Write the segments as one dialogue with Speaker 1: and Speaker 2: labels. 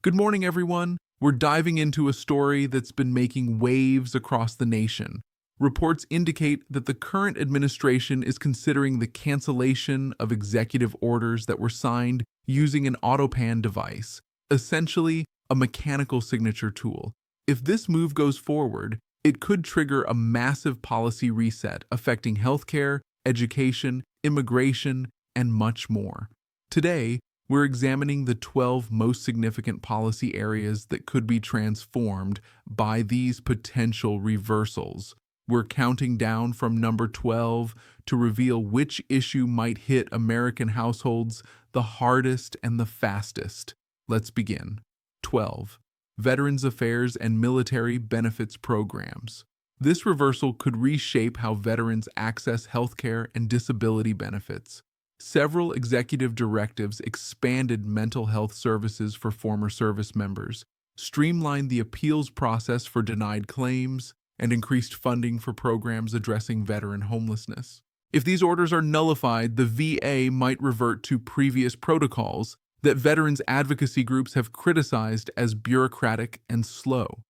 Speaker 1: Good morning, everyone. We're diving into a story that's been making waves across the nation. Reports indicate that the current administration is considering the cancellation of executive orders that were signed using an autopan device, essentially a mechanical signature tool. If this move goes forward, it could trigger a massive policy reset affecting healthcare, education, immigration, and much more. Today, we're examining the 12 most significant policy areas that could be transformed by these potential reversals. We're counting down from number 12 to reveal which issue might hit American households the hardest and the fastest. Let's begin. 12. Veterans Affairs and Military Benefits Programs. This reversal could reshape how veterans access healthcare and disability benefits. Several executive directives expanded mental health services for former service members, streamlined the appeals process for denied claims, and increased funding for programs addressing veteran homelessness. If these orders are nullified, the VA might revert to previous protocols that veterans advocacy groups have criticized as bureaucratic and slow.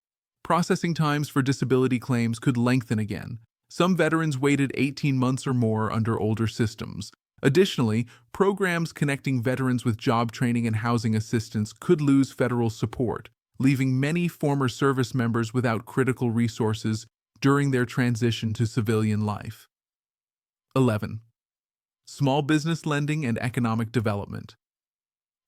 Speaker 1: Processing times for disability claims could lengthen again. Some veterans waited 18 months or more under older systems. Additionally, programs connecting veterans with job training and housing assistance could lose federal support, leaving many former service members without critical resources during their transition to civilian life. 11. Small business lending and economic development.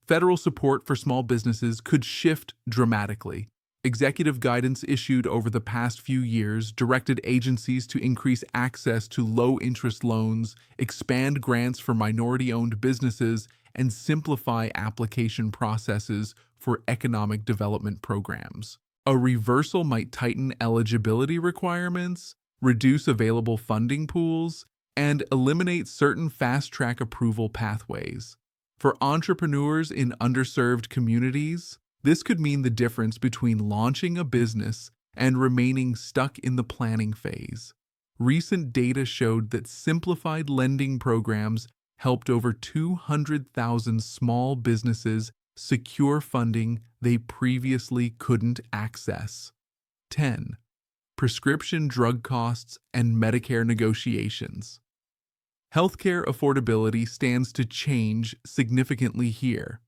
Speaker 1: Federal support for small businesses could shift dramatically. Executive guidance issued over the past few years directed agencies to increase access to low-interest loans, expand grants for minority-owned businesses, and simplify application processes for economic development programs. A reversal might tighten eligibility requirements, reduce available funding pools, and eliminate certain fast-track approval pathways. For entrepreneurs in underserved communities, this could mean the difference between launching a business and remaining stuck in the planning phase. Recent data showed that simplified lending programs helped over 200,000 small businesses secure funding they previously couldn't access. 10. Prescription drug costs and Medicare negotiations. Healthcare affordability stands to change significantly here.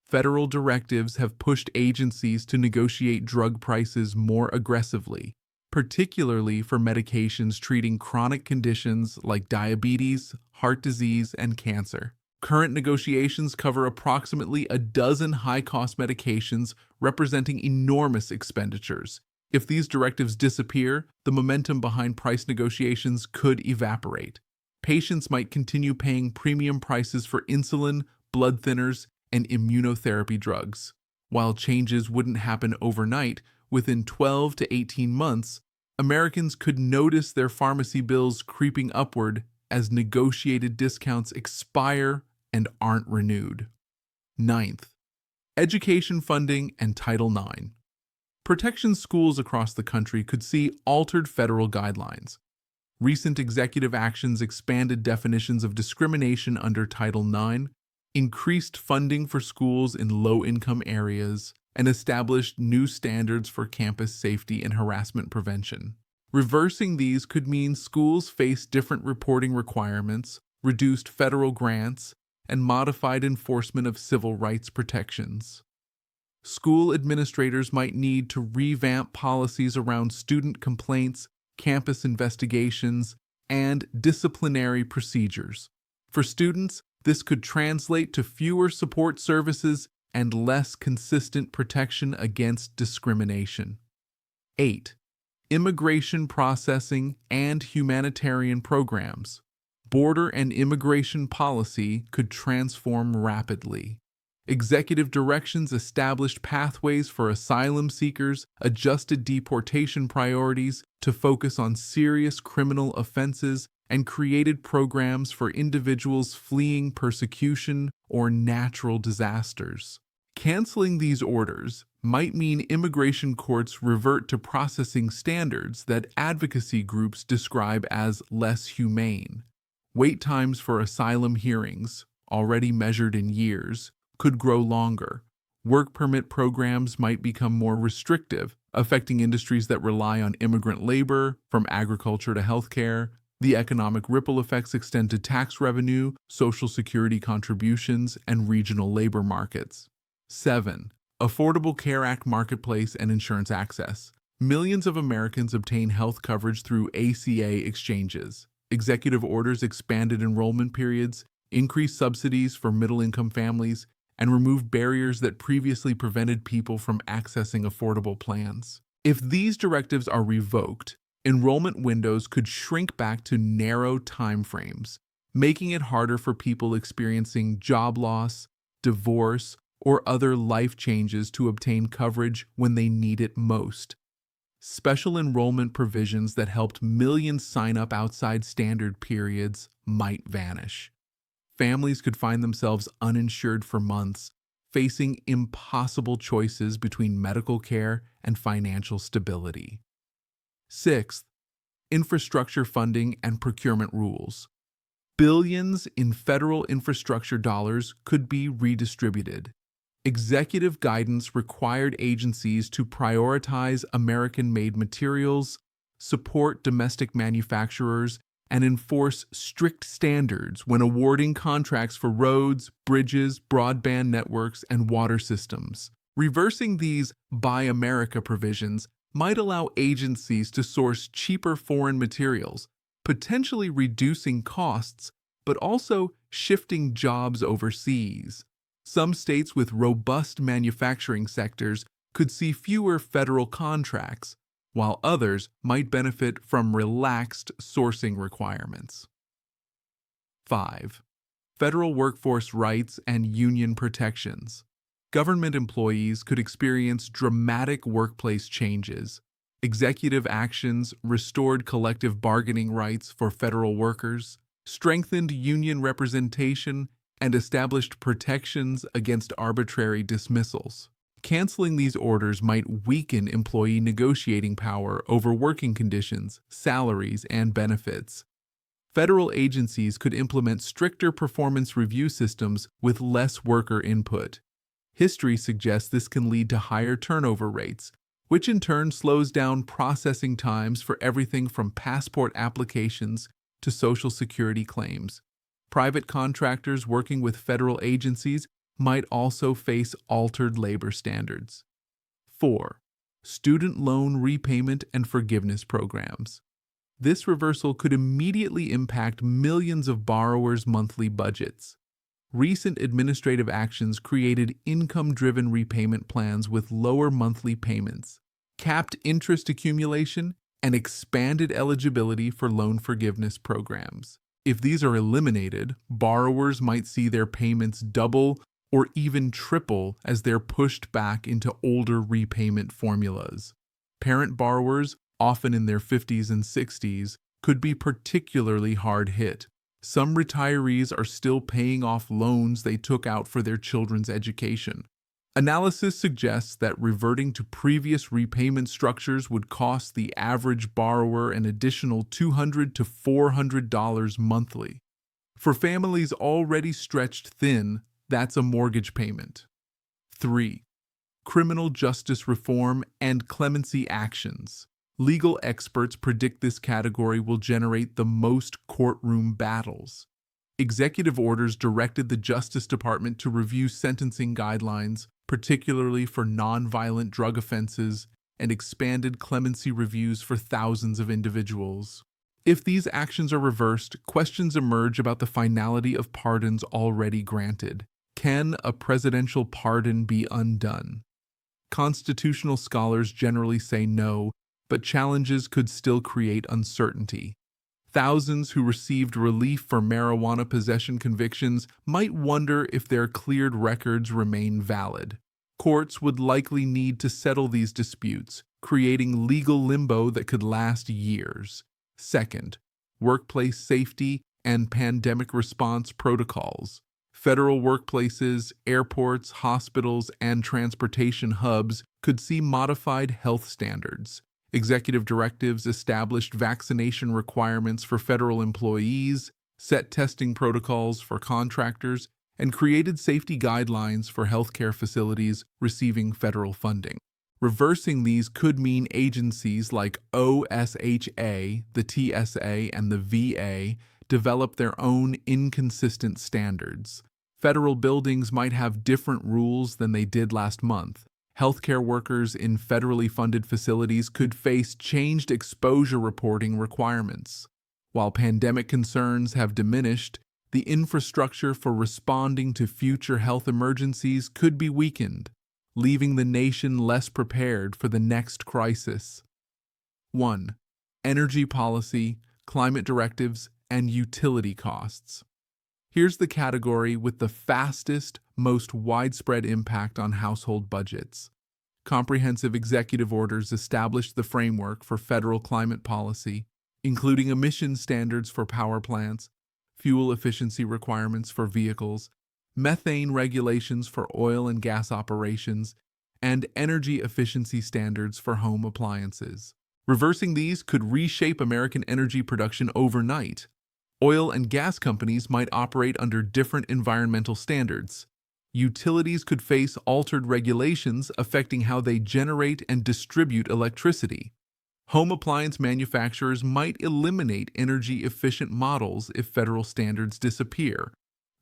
Speaker 1: Federal directives have pushed agencies to negotiate drug prices more aggressively, particularly for medications treating chronic conditions like diabetes, heart disease, and cancer. Current negotiations cover approximately a dozen high-cost medications representing enormous expenditures. If these directives disappear, the momentum behind price negotiations could evaporate. Patients might continue paying premium prices for insulin, blood thinners, and immunotherapy drugs. While changes wouldn't happen overnight, within 12 to 18 months, Americans could notice their pharmacy bills creeping upward as negotiated discounts expire and aren't renewed. 9th. Education funding and Title IX. Protection schools across the country could see altered federal guidelines. Recent executive actions expanded definitions of discrimination under Title IX, increased funding for schools in low-income areas, and established new standards for campus safety and harassment prevention. Reversing these could mean schools face different reporting requirements, reduced federal grants, and modified enforcement of civil rights protections. School administrators might need to revamp policies around student complaints, campus investigations, and disciplinary procedures. For students, this could translate to fewer support services and less consistent protection against discrimination. 8. Immigration processing and humanitarian programs. Border and immigration policy could transform rapidly. Executive directions established pathways for asylum seekers, adjusted deportation priorities to focus on serious criminal offenses, and created programs for individuals fleeing persecution or natural disasters. Canceling these orders might mean immigration courts revert to processing standards that advocacy groups describe as less humane. Wait times for asylum hearings, already measured in years, could grow longer, Work permit programs might become more restrictive, affecting industries that rely on immigrant labor, from agriculture to healthcare. The economic ripple effects extend to tax revenue, Social Security contributions, and regional labor markets. 7. Affordable Care Act marketplace and insurance access. Millions of Americans obtain health coverage through ACA exchanges. Executive orders expanded enrollment periods, increased subsidies for middle-income families, and removed barriers that previously prevented people from accessing affordable plans. If these directives are revoked, enrollment windows could shrink back to narrow timeframes, making it harder for people experiencing job loss, divorce, or other life changes to obtain coverage when they need it most. Special enrollment provisions that helped millions sign up outside standard periods might vanish. Families could find themselves uninsured for months, facing impossible choices between medical care and financial stability. 6th, infrastructure funding and procurement rules. Billions in federal infrastructure dollars could be redistributed. Executive guidance required agencies to prioritize American-made materials, support domestic manufacturers, and enforce strict standards when awarding contracts for roads, bridges, broadband networks, and water systems. Reversing these Buy America provisions might allow agencies to source cheaper foreign materials, potentially reducing costs, but also shifting jobs overseas. Some states with robust manufacturing sectors could see fewer federal contracts, while others might benefit from relaxed sourcing requirements. 5. Federal workforce rights and union protections. Government employees could experience dramatic workplace changes. Executive actions restored collective bargaining rights for federal workers, strengthened union representation, and established protections against arbitrary dismissals. Canceling these orders might weaken employee negotiating power over working conditions, salaries, and benefits. Federal agencies could implement stricter performance review systems with less worker input. History suggests this can lead to higher turnover rates, which in turn slows down processing times for everything from passport applications to Social Security claims. Private contractors working with federal agencies might also face altered labor standards. 4. Student loan repayment and forgiveness programs. This reversal could immediately impact millions of borrowers' monthly budgets. Recent administrative actions created income-driven repayment plans with lower monthly payments, capped interest accumulation, and expanded eligibility for loan forgiveness programs. If these are eliminated, borrowers might see their payments double or even triple as they're pushed back into older repayment formulas. Parent borrowers, often in their 50s and 60s, could be particularly hard hit. Some retirees are still paying off loans they took out for their children's education. Analysis suggests that reverting to previous repayment structures would cost the average borrower an additional $200 to $400 monthly. For families already stretched thin, that's a mortgage payment. 3. Criminal justice reform and clemency actions. Legal experts predict this category will generate the most courtroom battles. Executive orders directed the Justice Department to review sentencing guidelines, particularly for nonviolent drug offenses, and expanded clemency reviews for thousands of individuals. If these actions are reversed, questions emerge about the finality of pardons already granted. Can a presidential pardon be undone? Constitutional scholars generally say no, but challenges could still create uncertainty. Thousands who received relief for marijuana possession convictions might wonder if their cleared records remain valid. Courts would likely need to settle these disputes, creating legal limbo that could last years. Second, workplace safety and pandemic response protocols. Federal workplaces, airports, hospitals, and transportation hubs could see modified health standards. Executive directives established vaccination requirements for federal employees, set testing protocols for contractors, and created safety guidelines for healthcare facilities receiving federal funding. Reversing these could mean agencies like OSHA, the TSA, and the VA develop their own inconsistent standards. Federal buildings might have different rules than they did last month. Healthcare workers in federally funded facilities could face changed exposure reporting requirements. While pandemic concerns have diminished, the infrastructure for responding to future health emergencies could be weakened, leaving the nation less prepared for the next crisis. 1. Energy policy, climate directives, and utility costs. Here's the category with the fastest, most widespread impact on household budgets. Comprehensive executive orders established the framework for federal climate policy, including emission standards for power plants, fuel efficiency requirements for vehicles, methane regulations for oil and gas operations, and energy efficiency standards for home appliances. Reversing these could reshape American energy production overnight. Oil and gas companies might operate under different environmental standards. Utilities could face altered regulations affecting how they generate and distribute electricity. Home appliance manufacturers might eliminate energy-efficient models if federal standards disappear.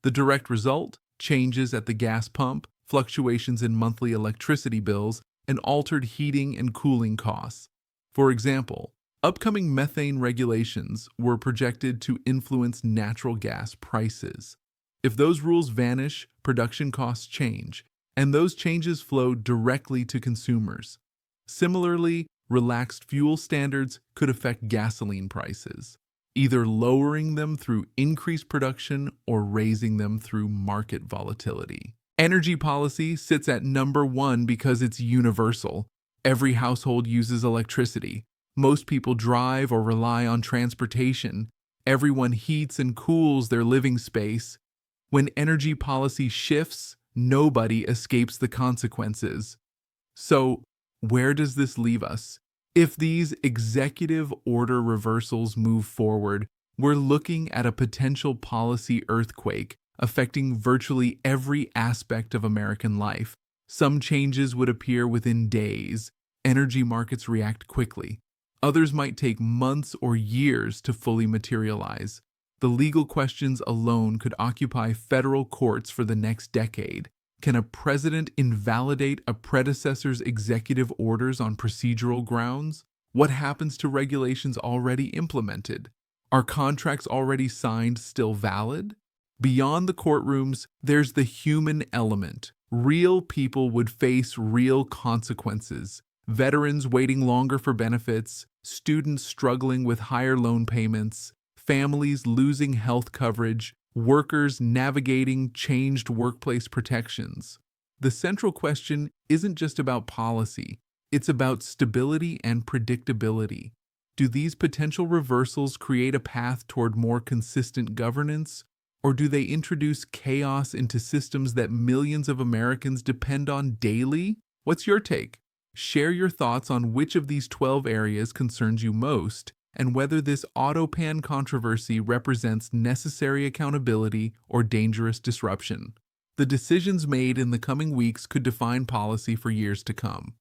Speaker 1: The direct result? Changes at the gas pump, fluctuations in monthly electricity bills, and altered heating and cooling costs. For example, upcoming methane regulations were projected to influence natural gas prices. If those rules vanish, production costs change, and those changes flow directly to consumers. Similarly, relaxed fuel standards could affect gasoline prices, either lowering them through increased production or raising them through market volatility. Energy policy sits at number 1 because it's universal. Every household uses electricity. Most people drive or rely on transportation. Everyone heats and cools their living space. When energy policy shifts, nobody escapes the consequences. So, where does this leave us? If these executive order reversals move forward, we're looking at a potential policy earthquake affecting virtually every aspect of American life. Some changes would appear within days. Energy markets react quickly. Others might take months or years to fully materialize. The legal questions alone could occupy federal courts for the next decade. Can a president invalidate a predecessor's executive orders on procedural grounds? What happens to regulations already implemented? Are contracts already signed still valid? Beyond the courtrooms, there's the human element. Real people would face real consequences. Veterans waiting longer for benefits, students struggling with higher loan payments, families losing health coverage, workers navigating changed workplace protections. The central question isn't just about policy, it's about stability and predictability. Do these potential reversals create a path toward more consistent governance, or do they introduce chaos into systems that millions of Americans depend on daily? What's your take? Share your thoughts on which of these 12 areas concerns you most, and whether this auto-pan controversy represents necessary accountability or dangerous disruption. The decisions made in the coming weeks could define policy for years to come.